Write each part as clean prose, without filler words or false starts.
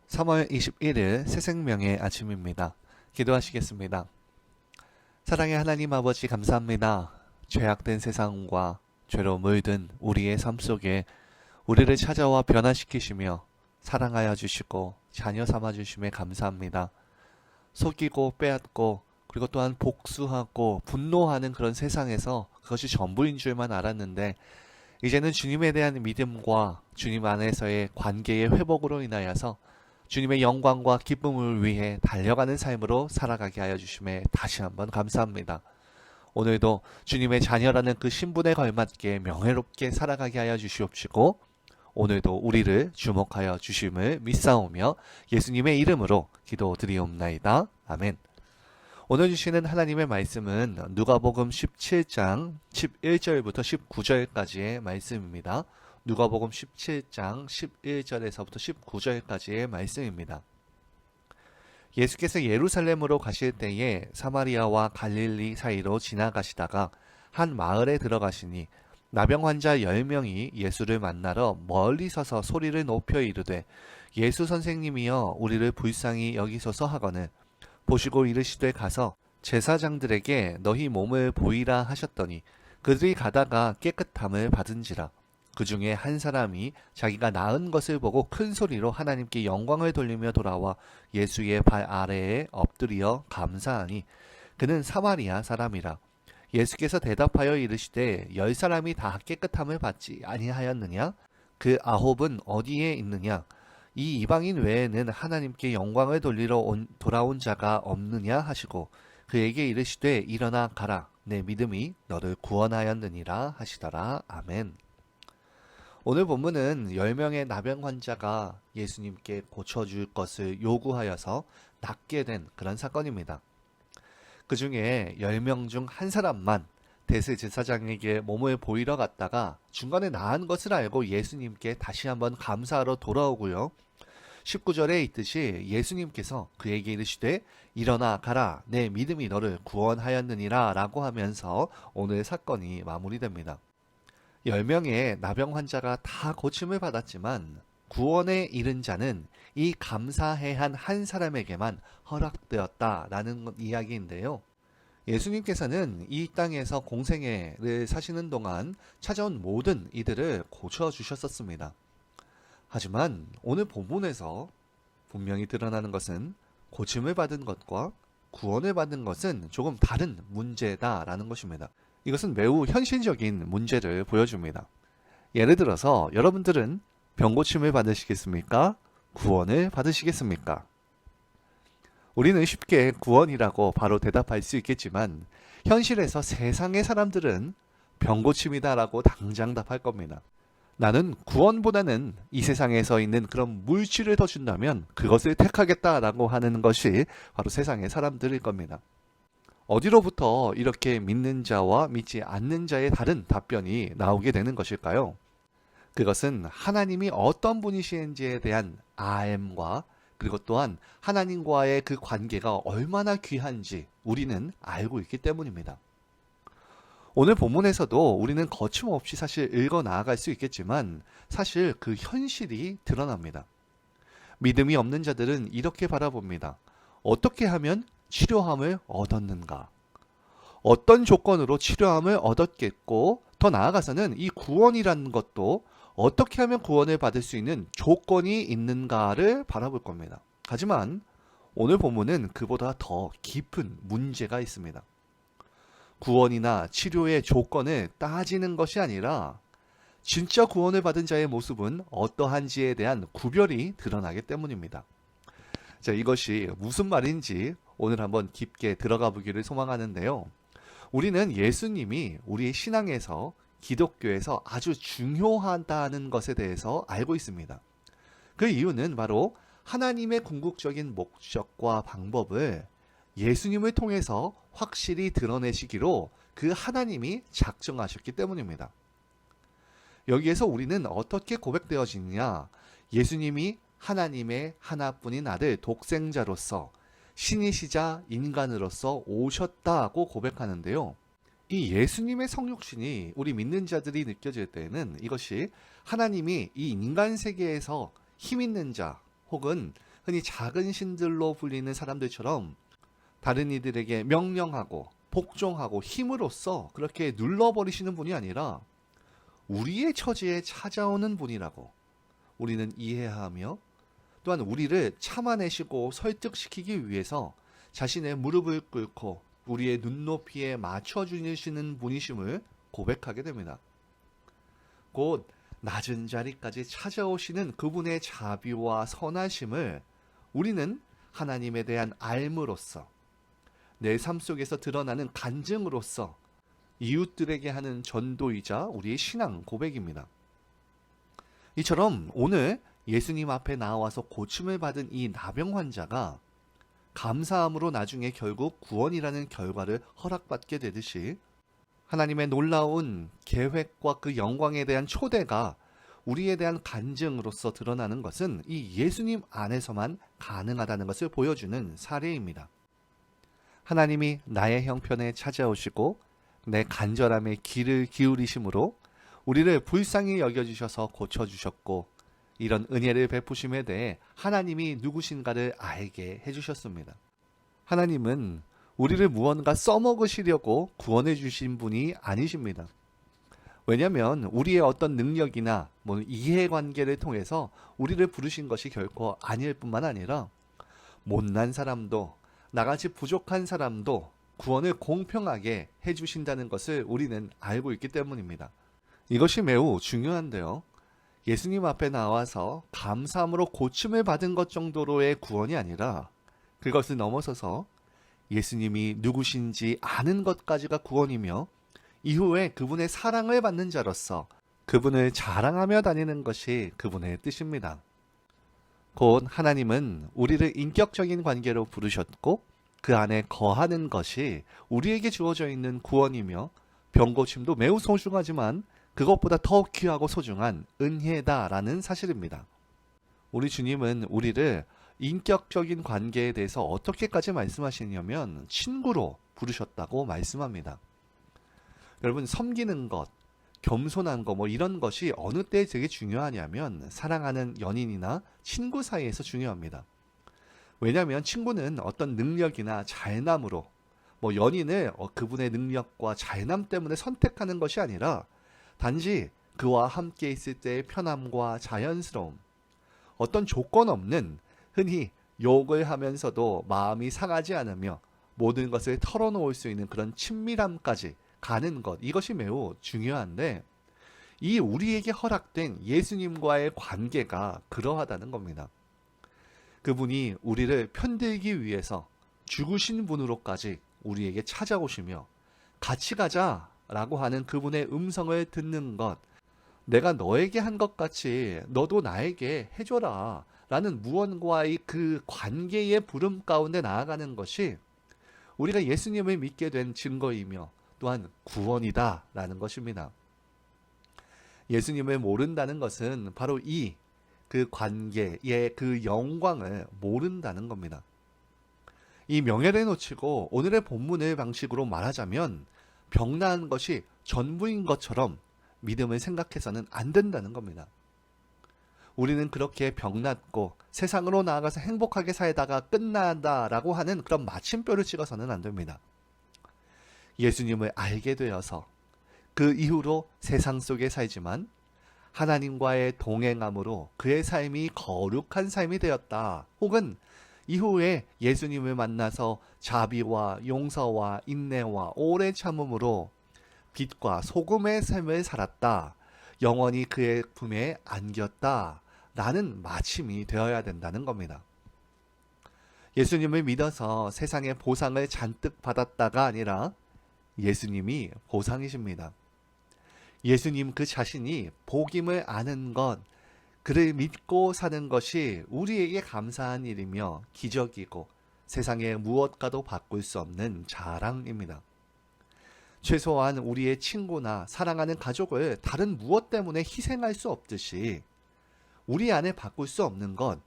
3월 21일 새생명의 아침입니다. 기도하시겠습니다. 사랑의 하나님 아버지 감사합니다. 죄악된 세상과 죄로 물든 우리의 삶 속에 우리를 찾아와 변화시키시며 사랑하여 주시고 자녀 삼아 주심에 감사합니다. 속이고 빼앗고 그리고 또한 복수하고 분노하는 그런 세상에서 그것이 전부인 줄만 알았는데 이제는 주님에 대한 믿음과 주님 안에서의 관계의 회복으로 인하여서 주님의 영광과 기쁨을 위해 달려가는 삶으로 살아가게 하여 주심에 다시 한번 감사합니다. 오늘도 주님의 자녀라는 그 신분에 걸맞게 명예롭게 살아가게 하여 주시옵시고 오늘도 우리를 주목하여 주심을 믿사오며 예수님의 이름으로 기도드리옵나이다. 아멘. 오늘 주시는 하나님의 말씀은 누가복음 17장 11절부터 19절까지의 말씀입니다. 누가복음 17장 11절에서부터 19절까지의 말씀입니다. 예수께서 예루살렘으로 가실 때에 사마리아와 갈릴리 사이로 지나가시다가 한 마을에 들어가시니 나병 환자 10명이 예수를 만나러 멀리 서서 소리를 높여 이르되 예수 선생님이여 우리를 불쌍히 여기소서 하거늘 보시고 이르시되 가서 제사장들에게 너희 몸을 보이라 하셨더니 그들이 가다가 깨끗함을 받은지라. 그 중에 한 사람이 자기가 나은 것을 보고 큰 소리로 하나님께 영광을 돌리며 돌아와 예수의 발 아래에 엎드려 감사하니 그는 사마리아 사람이라. 예수께서 대답하여 이르시되 10사람이 다 깨끗함을 받지 아니하였느냐? 그 9은 어디에 있느냐? 이 이방인 외에는 하나님께 영광을 돌아온 자가 없느냐 하시고 그에게 이르시되 일어나 가라 내 믿음이 너를 구원하였느니라 하시더라. 아멘. 오늘 본문은 10명의 나병 환자가 예수님께 고쳐줄 것을 요구하여서 낫게 된 그런 사건입니다. 그 중에 10명 중 한 사람만 대제사장에게 몸을 보이러 갔다가 중간에 나은 것을 알고 예수님께 다시 한번 감사하러 돌아오고요. 19절에 있듯이 예수님께서 그에게 이르시되 일어나 가라 내 믿음이 너를 구원하였느니라 라고 하면서 오늘 사건이 마무리됩니다. 10명의 나병 환자가 다 고침을 받았지만 구원에 이른 자는 이 감사해 한 사람에게만 허락되었다라는 이야기인데요. 예수님께서는 이 땅에서 공생애를 사시는 동안 찾아온 모든 이들을 고쳐주셨었습니다. 하지만 오늘 본문에서 분명히 드러나는 것은 고침을 받은 것과 구원을 받은 것은 조금 다른 문제다라는 것입니다. 이것은 매우 현실적인 문제를 보여줍니다. 예를 들어서 여러분들은 병고침을 받으시겠습니까? 구원을 받으시겠습니까? 우리는 쉽게 구원이라고 바로 대답할 수 있겠지만 현실에서 세상의 사람들은 병고침이다라고 당장 답할 겁니다. 나는 구원보다는 이 세상에서 있는 그런 물질을 더 준다면 그것을 택하겠다라고 하는 것이 바로 세상의 사람들일 겁니다. 어디로부터 이렇게 믿는 자와 믿지 않는 자의 다른 답변이 나오게 되는 것일까요? 그것은 하나님이 어떤 분이신지에 대한 아엠과 그리고 또한 하나님과의 그 관계가 얼마나 귀한지 우리는 알고 있기 때문입니다. 오늘 본문에서도 우리는 거침없이 사실 읽어 나아갈 수 있겠지만 사실 그 현실이 드러납니다. 믿음이 없는 자들은 이렇게 바라봅니다. 어떻게 하면 치료함을 얻었는가? 어떤 조건으로 치료함을 얻었겠고 더 나아가서는 이 구원이라는 것도 어떻게 하면 구원을 받을 수 있는 조건이 있는가를 바라볼 겁니다. 하지만 오늘 본문은 그보다 더 깊은 문제가 있습니다. 구원이나 치료의 조건을 따지는 것이 아니라 진짜 구원을 받은 자의 모습은 어떠한지에 대한 구별이 드러나기 때문입니다. 자, 이것이 무슨 말인지 오늘 한번 깊게 들어가 보기를 소망하는데요. 우리는 예수님이 우리의 신앙에서 기독교에서 아주 중요하다는 것에 대해서 알고 있습니다. 그 이유는 바로 하나님의 궁극적인 목적과 방법을 예수님을 통해서 확실히 드러내시기로 그 하나님이 작정하셨기 때문입니다. 여기에서 우리는 어떻게 고백되어지느냐? 예수님이 하나님의 하나뿐인 아들 독생자로서 신이시자 인간으로서 오셨다고 고백하는데요. 이 예수님의 성육신이 우리 믿는 자들이 느껴질 때에는 이것이 하나님이 이 인간 세계에서 힘 있는 자 혹은 흔히 작은 신들로 불리는 사람들처럼 다른 이들에게 명령하고 복종하고 힘으로써 그렇게 눌러버리시는 분이 아니라 우리의 처지에 찾아오는 분이라고 우리는 이해하며, 또한 우리를 참아내시고 설득시키기 위해서 자신의 무릎을 꿇고 우리의 눈높이에 맞춰주시는 분이심을 고백하게 됩니다. 곧 낮은 자리까지 찾아오시는 그분의 자비와 선하심을 우리는 하나님에 대한 알므로써, 내 삶 속에서 드러나는 간증으로써 이웃들에게 하는 전도이자 우리의 신앙 고백입니다. 이처럼 오늘 예수님 앞에 나와서 고침을 받은 이 나병 환자가 감사함으로 나중에 결국 구원이라는 결과를 허락받게 되듯이, 하나님의 놀라운 계획과 그 영광에 대한 초대가 우리에 대한 간증으로서 드러나는 것은 이 예수님 안에서만 가능하다는 것을 보여주는 사례입니다. 하나님이 나의 형편에 찾아오시고 내 간절함에 귀를 기울이심으로 우리를 불쌍히 여겨주셔서 고쳐주셨고, 이런 은혜를 베푸심에 대해 하나님이 누구신가를 알게 해주셨습니다. 하나님은 우리를 무언가 써먹으시려고 구원해 주신 분이 아니십니다. 왜냐하면 우리의 어떤 능력이나 이해관계를 통해서 우리를 부르신 것이 결코 아닐 뿐만 아니라 못난 사람도 나같이 부족한 사람도 구원을 공평하게 해주신다는 것을 우리는 알고 있기 때문입니다. 이것이 매우 중요한데요. 예수님 앞에 나와서 감사함으로 고침을 받은 것 정도로의 구원이 아니라 그것을 넘어서서 예수님이 누구신지 아는 것까지가 구원이며, 이후에 그분의 사랑을 받는 자로서 그분을 자랑하며 다니는 것이 그분의 뜻입니다. 곧 하나님은 우리를 인격적인 관계로 부르셨고 그 안에 거하는 것이 우리에게 주어져 있는 구원이며, 병고침도 매우 소중하지만 그것보다 더 귀하고 소중한 은혜다라는 사실입니다. 우리 주님은 우리를 인격적인 관계에 대해서 어떻게까지 말씀하시냐면 친구로 부르셨다고 말씀합니다. 여러분, 섬기는 것, 겸손한 것 이런 것이 어느 때 되게 중요하냐면 사랑하는 연인이나 친구 사이에서 중요합니다. 왜냐하면 친구는 어떤 능력이나 잘남으로 연인을 그분의 능력과 잘남 때문에 선택하는 것이 아니라 단지 그와 함께 있을 때의 편함과 자연스러움, 어떤 조건 없는, 흔히 욕을 하면서도 마음이 상하지 않으며 모든 것을 털어놓을 수 있는 그런 친밀함까지 가는 것, 이것이 매우 중요한데, 이 우리에게 허락된 예수님과의 관계가 그러하다는 겁니다. 그분이 우리를 편들기 위해서 죽으신 분으로까지 우리에게 찾아오시며 같이 가자라고 하는 그분의 음성을 듣는 것, 내가 너에게 한 것 같이 너도 나에게 해줘라 라는 무언가의 그 관계의 부름 가운데 나아가는 것이 우리가 예수님을 믿게 된 증거이며 또한 구원이다 라는 것입니다. 예수님을 모른다는 것은 바로 그 관계의 그 영광을 모른다는 겁니다. 이 명예를 놓치고 오늘의 본문의 방식으로 말하자면 병나은 것이 전부인 것처럼 믿음을 생각해서는 안 된다는 겁니다. 우리는 그렇게 병났고 세상으로 나아가서 행복하게 살다가 끝난다라고 하는 그런 마침표를 찍어서는 안 됩니다. 예수님을 알게 되어서 그 이후로 세상 속에 살지만 하나님과의 동행함으로 그의 삶이 거룩한 삶이 되었다. 혹은 이후에 예수님을 만나서 자비와 용서와 인내와 오래 참음으로 빛과 소금의 삶을 살았다. 영원히 그의 품에 안겼다. 라는 마침이 되어야 된다는 겁니다. 예수님을 믿어서 세상의 보상을 잔뜩 받았다가 아니라 예수님이 보상이십니다. 예수님 그 자신이 복임을 아는 것, 그를 믿고 사는 것이 우리에게 감사한 일이며 기적이고 세상의 무엇과도 바꿀 수 없는 자랑입니다. 최소한 우리의 친구나 사랑하는 가족을 다른 무엇 때문에 희생할 수 없듯이 우리 안에 바꿀 수 없는 것,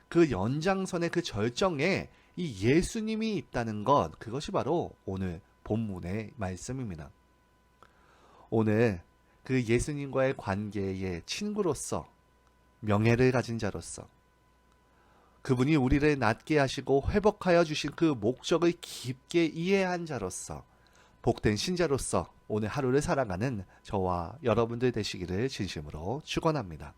그 연장선의 그 절정에 이 예수님이 있다는 것, 그것이 바로 오늘 본문의 말씀입니다. 오늘 그 예수님과의 관계의 친구로서, 명예를 가진 자로서, 그분이 우리를 낫게 하시고 회복하여 주신 그 목적을 깊게 이해한 자로서 복된 신자로서 오늘 하루를 살아가는 저와 여러분들 되시기를 진심으로 축원합니다.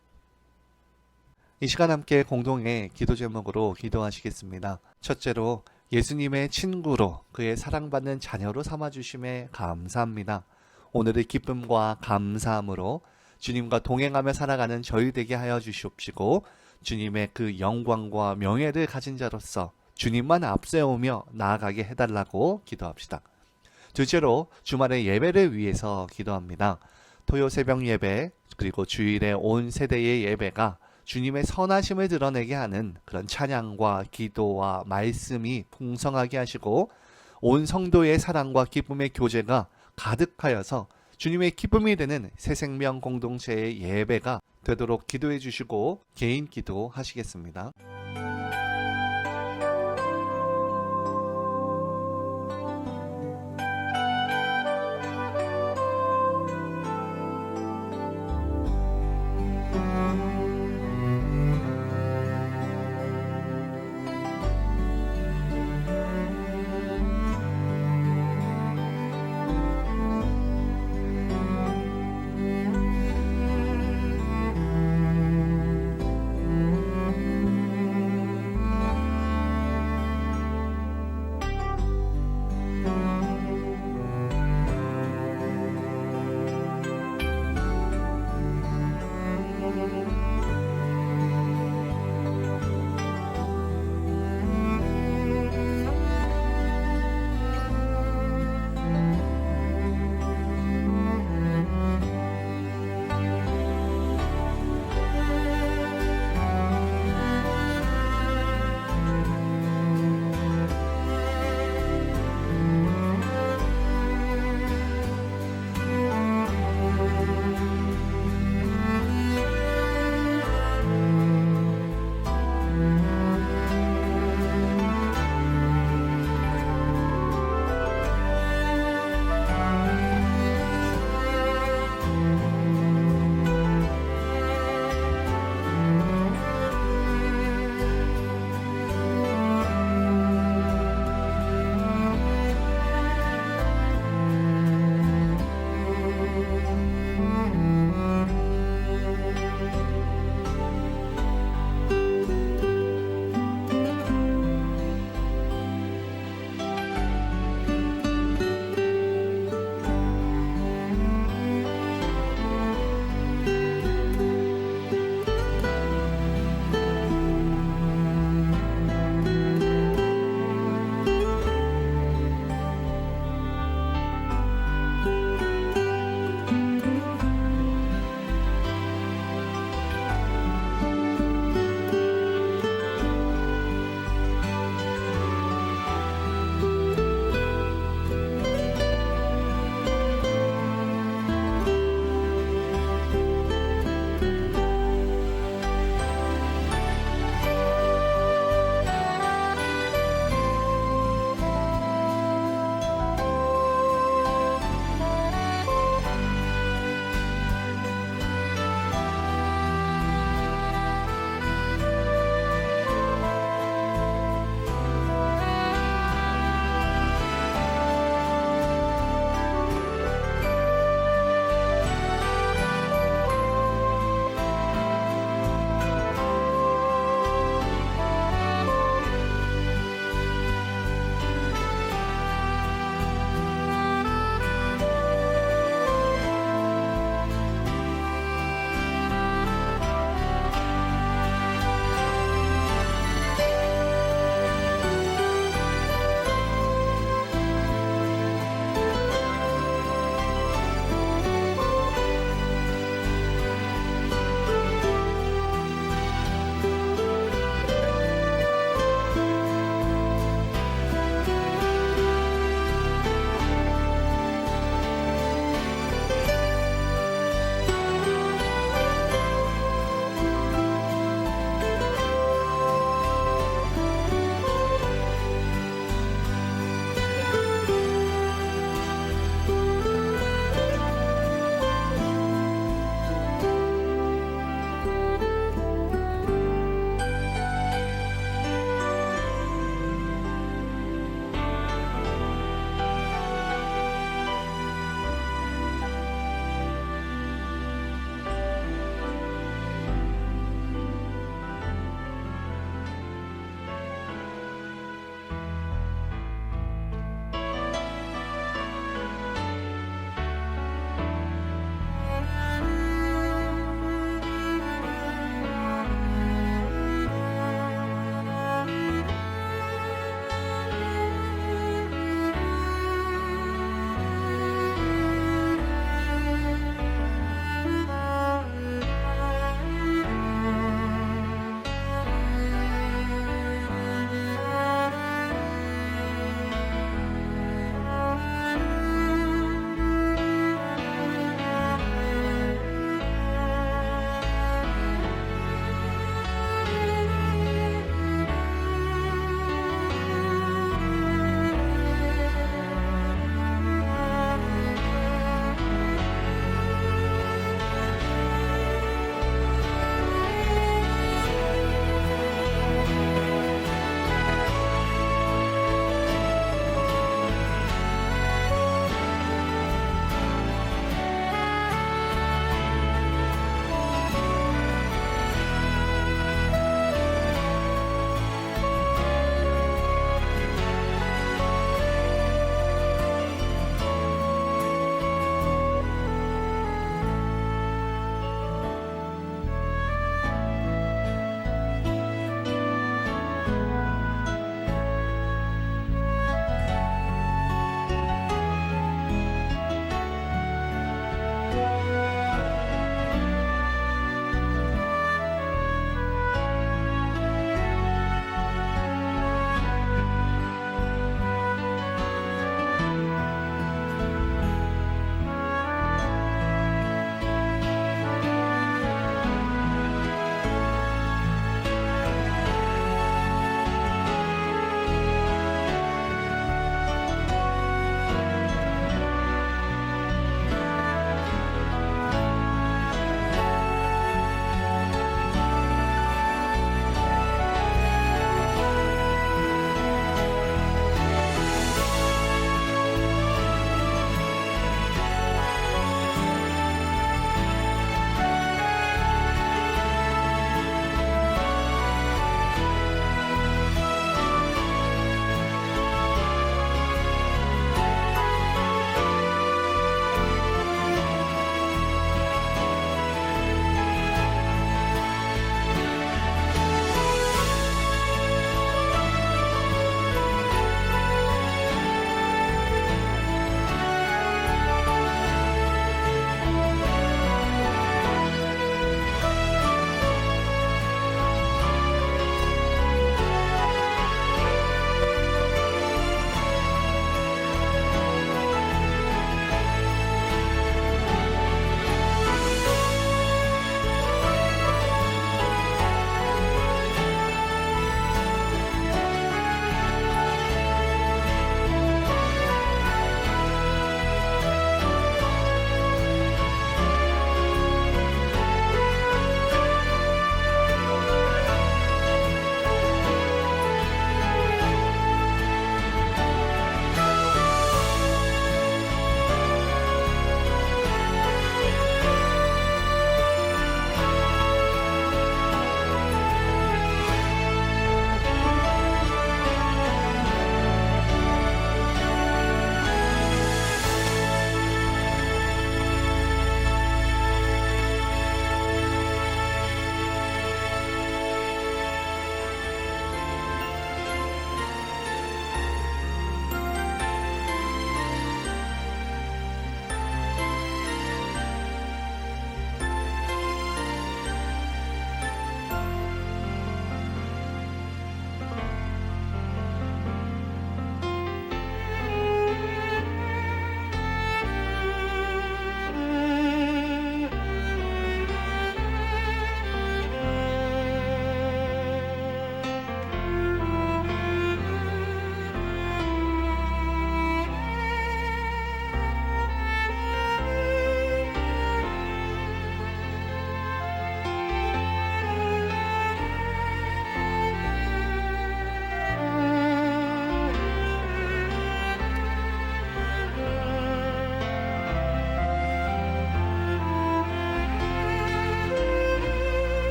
이 시간 함께 공동의 기도 제목으로 기도하시겠습니다. 첫째로 예수님의 친구로 그의 사랑받는 자녀로 삼아주심에 감사합니다. 오늘의 기쁨과 감사함으로 주님과 동행하며 살아가는 저희 되게 하여 주시옵시고 주님의 그 영광과 명예를 가진 자로서 주님만 앞세우며 나아가게 해달라고 기도합시다. 둘째로 주말의 예배를 위해서 기도합니다. 토요 새벽 예배 그리고 주일의 온 세대의 예배가 주님의 선하심을 드러내게 하는 그런 찬양과 기도와 말씀이 풍성하게 하시고 온 성도의 사랑과 기쁨의 교제가 가득하여서 주님의 기쁨이 되는 새생명 공동체의 예배가 되도록 기도해 주시고 개인 기도 하시겠습니다.